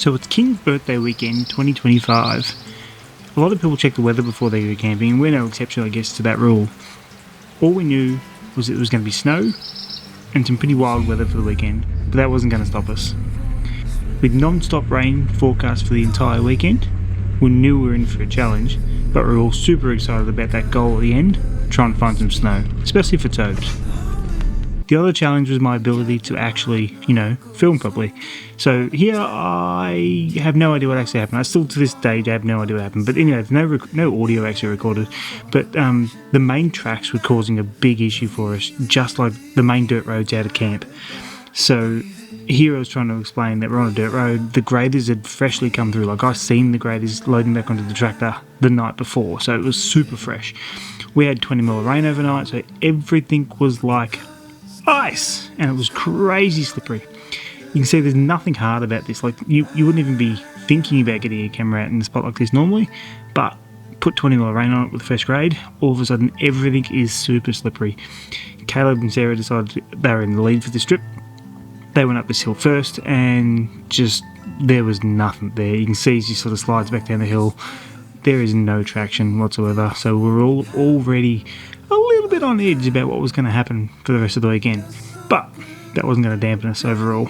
So it's King's birthday weekend 2025. A lot of people check the weather before they go camping, and we're no exception, I guess, to that rule. All we knew was it was going to be snow and some pretty wild weather for the weekend, but that wasn't going to stop us. With non-stop rain forecast for the entire weekend, we knew we were in for a challenge, but we were all super excited about that goal at the end, trying to find some snow, especially for Tobes. The other challenge was my ability to actually, film properly. So here I have no idea what actually happened. I still to this day have no idea what happened. But anyway, no audio actually recorded. But the main tracks were causing a big issue for us, just like the main dirt roads out of camp. So here I was trying to explain that we're on a dirt road. The graders had freshly come through. Like I seen the graders loading back onto the tractor the night before. So it was super fresh. We had 20 mil of rain overnight. So everything was like ice, and it was crazy slippery. You can see there's nothing hard about this. Like you wouldn't even be thinking about getting a camera out in a spot like this normally, but put 20 mil of rain on it with fresh grade, all of a sudden everything is super slippery. Caleb and Sarah decided they were in the lead for this trip. They went up this hill first, and just there was nothing there. You can see as she sort of slides back down the hill, there is no traction whatsoever. So we're all already a little bit on edge about what was going to happen for the rest of the weekend, but that wasn't going to dampen us overall.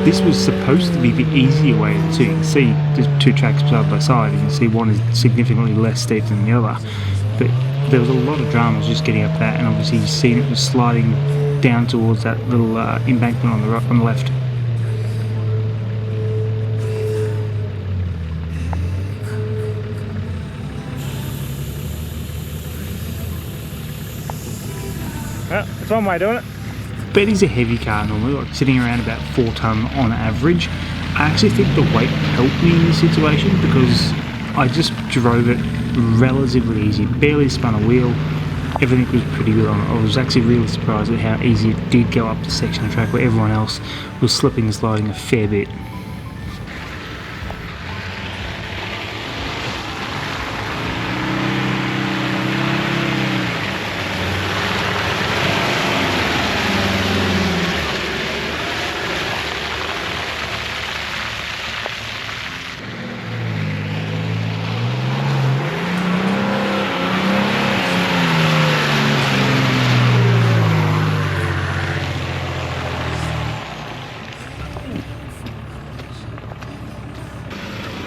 This was supposed to be the easier way of the two. You can see there's two tracks side by side. You can see one is significantly less steep than the other, but there was a lot of dramas just getting up that, and obviously you've seen it was sliding down towards that little embankment on the left. Well, that's one way of doing it. Betty's a heavy car normally, like sitting around about 4 tonne on average. I actually think the weight helped me in this situation because I just drove it relatively easy, barely spun a wheel, everything was pretty good on it. I was actually really surprised at how easy it did go up the section of track where everyone else was slipping and sliding a fair bit.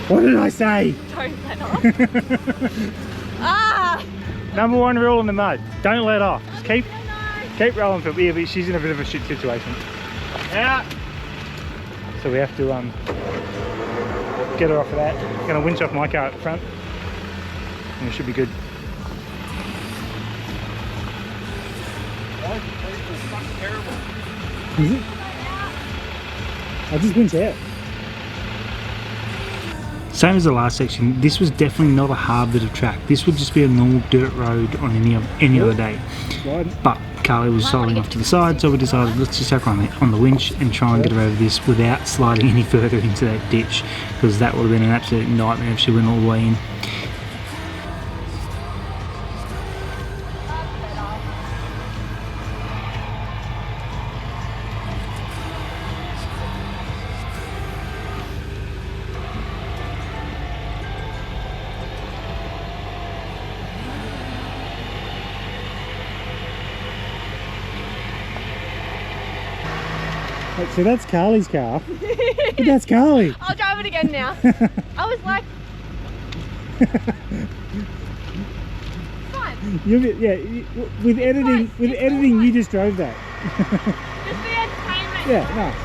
What did I say? Don't let off. Ah! Number one rule in the mud, don't let off. Just keep rolling for yeah, but she's in a bit of a shit situation. Out! So we have to get her off of that. I'm gonna winch off my car at the front. And it should be good. Is it? I'll just winch out. Same as the last section, this was definitely not a hard bit of track. This would just be a normal dirt road on any other day. But Carly was sliding off to the side, so we decided let's just hook on the winch and try and get her over this without sliding any further into that ditch, because that would have been an absolute nightmare if she went all the way in. So that's Carly's car. But that's Carly. I'll drive it again now. I was like... Fine. With editing, you just drove that. Just the entertainment. Yeah, nice.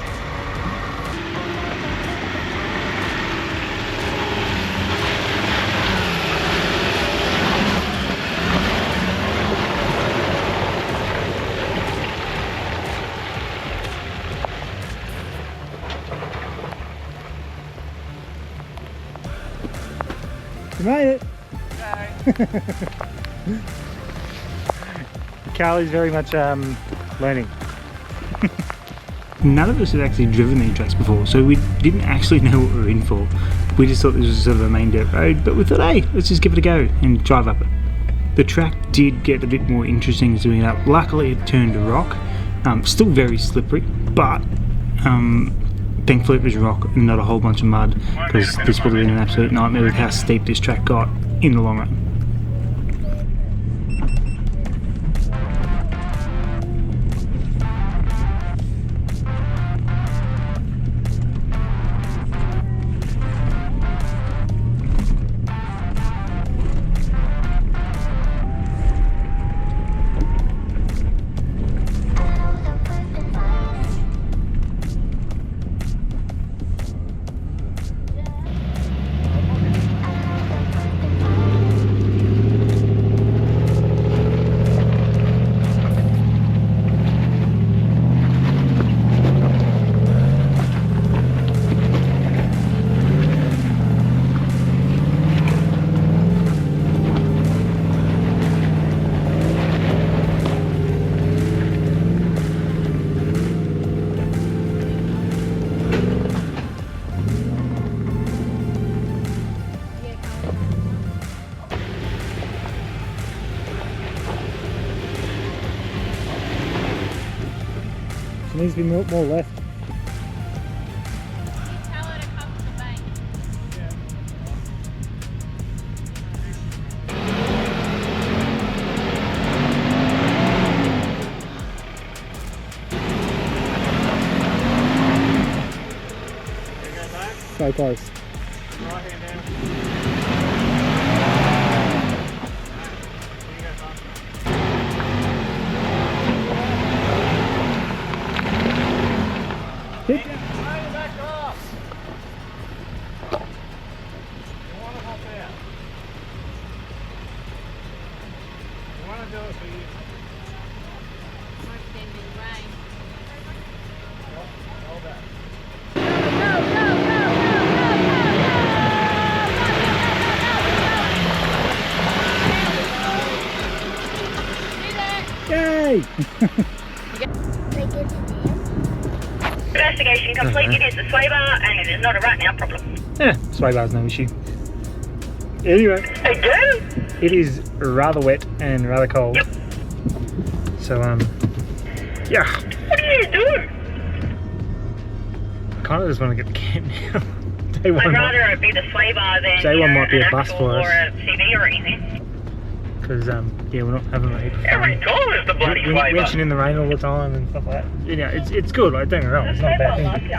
You made it. Carly's very much learning. None of us had actually driven these tracks before, so we didn't actually know what we were in for. We just thought this was sort of a main dirt road, but we thought, hey, let's just give it a go and drive up it. The track did get a bit more interesting as we went up. Luckily it turned to rock Still very slippery, but thankfully it was rock and not a whole bunch of mud, because this would have been an absolute nightmare with how steep this track got in the long run. There needs to be more left. Tell her to come to the bank. So close. Right hand down. Hit. Back off. You want to hop out. You want to do it for you. Won't stand in the rain. Hold that. Yay! Investigation complete. It is a sway bar and it is not a right now problem. Yeah, sway bar's no issue. Anyway, Again? it is rather wet and rather cold. Yep. So, yeah. What are you doing? I kind of just want to get the camp now. Day one I'd rather it be the sway bar than J1 might be a an bus actual for us. or a CV or anything. because, yeah, we're not having a heap of Every fun. tool is the bloody sway bar. Winching in the rain all the time and stuff like that. You know, it's good, like, don't get me wrong, it's not a bad thing.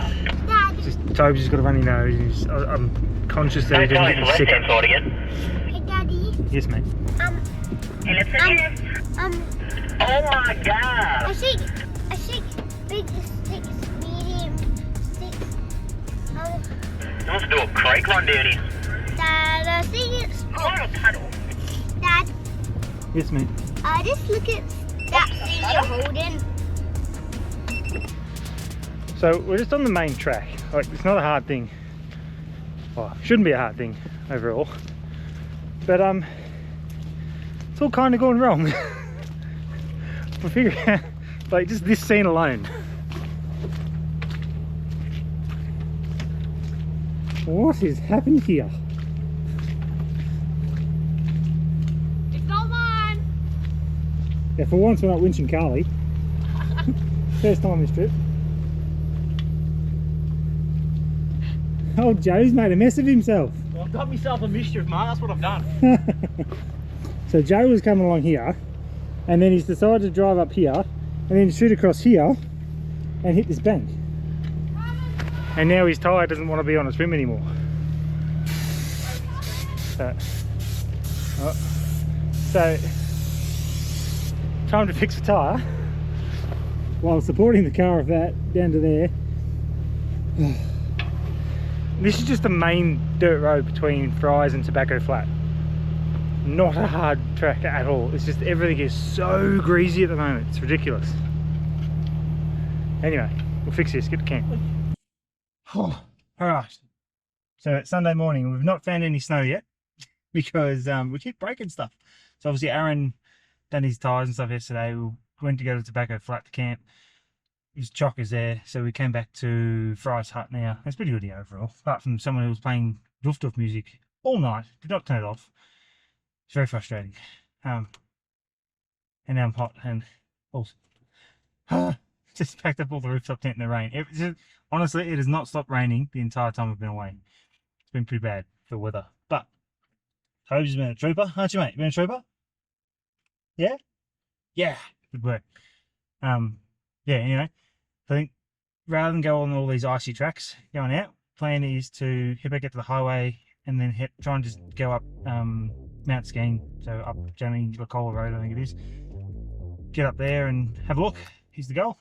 It's just, Toby's just got a runny nose, and I'm conscious that he doesn't get sick. Hey, Daddy. Yes, mate. And it's a yes. Oh my god. I think big sticks, medium sticks. You want to do a crake run down here? Dad, I think it's. I want a paddle. Dad, Yes, mate. just look at that thing you're holding. So we're just on the main track. Like, it's not a hard thing. Well, it shouldn't be a hard thing overall. But it's all kind of going wrong. We're figuring out, like, just this scene alone. What has happened here? It's not mine. Yeah, for once we're not winching Carly. First time this trip. Oh, Joe's made a mess of himself. Well, I've got myself a mischief, mate. That's what I've done. So Joe was coming along here, and then he's decided to drive up here, and then shoot across here, and hit this bank. And now his tyre doesn't want to be on a swim anymore. So time to fix the tyre, while supporting the car of that down to there. This is just the main dirt road between Fry's and Tobacco Flat. Not a hard track at all. It's just everything is so greasy at the moment. It's ridiculous. Anyway, we'll fix this, get to camp. Oh, alright. So it's Sunday morning. We've not found any snow yet because we keep breaking stuff. So obviously Aaron done his tyres and stuff yesterday. We went to go to Tobacco Flat to camp. His chock is there, so we came back to Fry's hut now. It's pretty good here overall, apart from someone who was playing doof music all night, did not turn it off. It's very frustrating. And now I'm hot and also. just packed up all the rooftop tent in the rain. Honestly, it has not stopped raining the entire time we've been away. It's been pretty bad for weather. But Toby's been a trooper, aren't you, mate? You been a trooper? Yeah? Yeah. Good work. Yeah, anyway, I think rather than go on all these icy tracks going out, plan is to head back out to the highway and then try and just go up Mount Skiing, so up Jamie Lacolla Road, I think it is. Get up there and have a look. Here's the goal.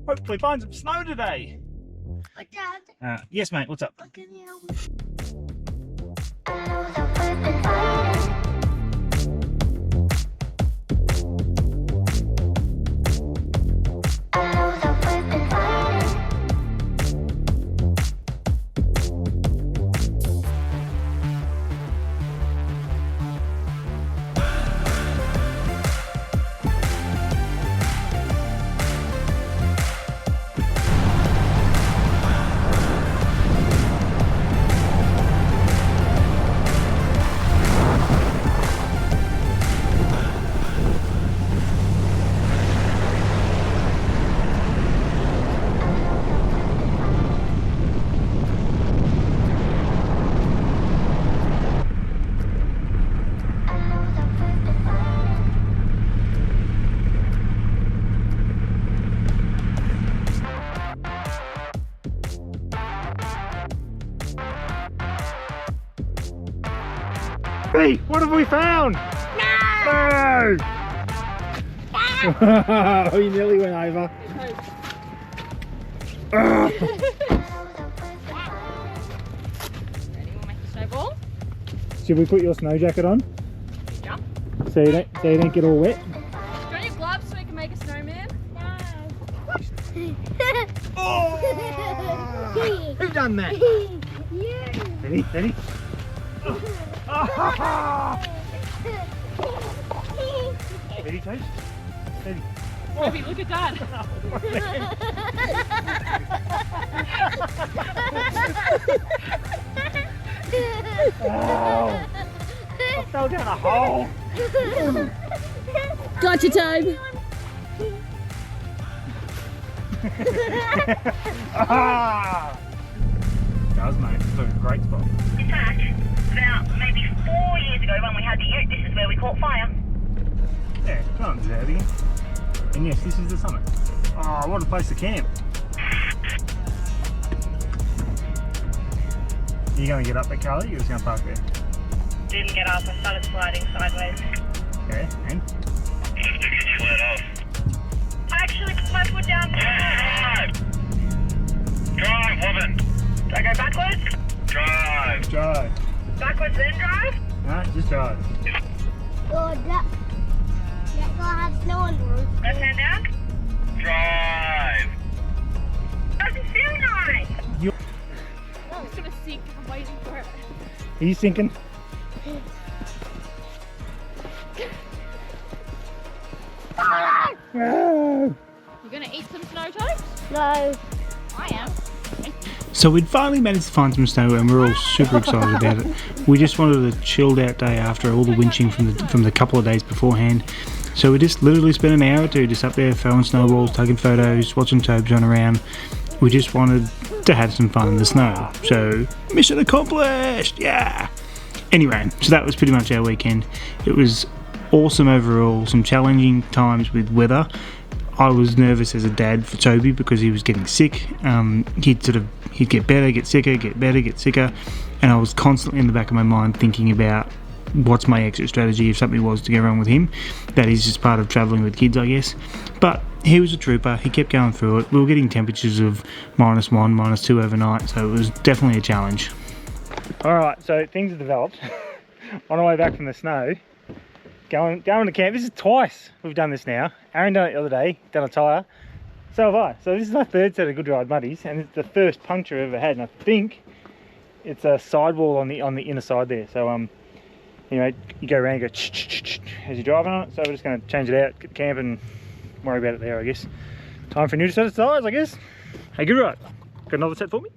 Hopefully find some snow today. Dad, Yes, mate, what's up? look at you. Hey, what have we found? No! Oh, you nearly went over. Ready, we'll make a snowball. Should we put your snow jacket on Jump. so you don't get all wet? Do you want your gloves so we can make a snowman? Who done that? Ready? Ready? Ready, Toast? Ready. Toby, look at Dad. Oh, I fell down a hole. Gotcha, Toby. Does, mate. It's a great spot. In fact, about maybe 4 years ago when we had the ute, this is where we caught fire. Yeah, come on, Daddy. And yes, this is the summit. Oh, what a place to camp. Are you going to get up there, Carly? You're just going to park there? Didn't get up, I started sliding sideways. Okay, and? I actually put my foot down. Drive, woman. Do I go backwards? Drive. Drive. Backwards then drive? No, just drive. Oh, that guy has snow on the roof. Left hand down? Drive. Doesn't feel nice. Oh, it's gonna sink. I'm waiting for it. Are you sinking? You gonna eat some snow toast? No. I am. So we'd finally managed to find some snow and we're all super excited about it. We just wanted a chilled out day after all the winching from the couple of days beforehand. So we just literally spent an hour or two just up there throwing snowballs, taking photos, watching Tobes run around. We just wanted to have some fun in the snow. So mission accomplished, yeah! Anyway, so that was pretty much our weekend. It was awesome overall, some challenging times with weather. I was nervous as a dad for Toby because he was getting sick. He'd get better, get sicker, get better, get sicker, and I was constantly in the back of my mind thinking about what's my exit strategy if something was to go wrong with him. That is just part of travelling with kids, I guess. But he was a trooper, he kept going through it. We were getting temperatures of -1, -2 overnight, so it was definitely a challenge. Alright, so things have developed. On our way back from the snow, going to camp. This is twice we've done this now. Aaron done it the other day, done a tyre. So have I. So this is my third set of good ride muddies, and it's the first puncture I've ever had, and I think it's a sidewall on the inner side there. So you know, you go around and go as you're driving on it. So we're just going to change it out, get the camp, and worry about it there, I guess. Time for a new set of tyres, I guess. Hey, good ride. Got another set for me?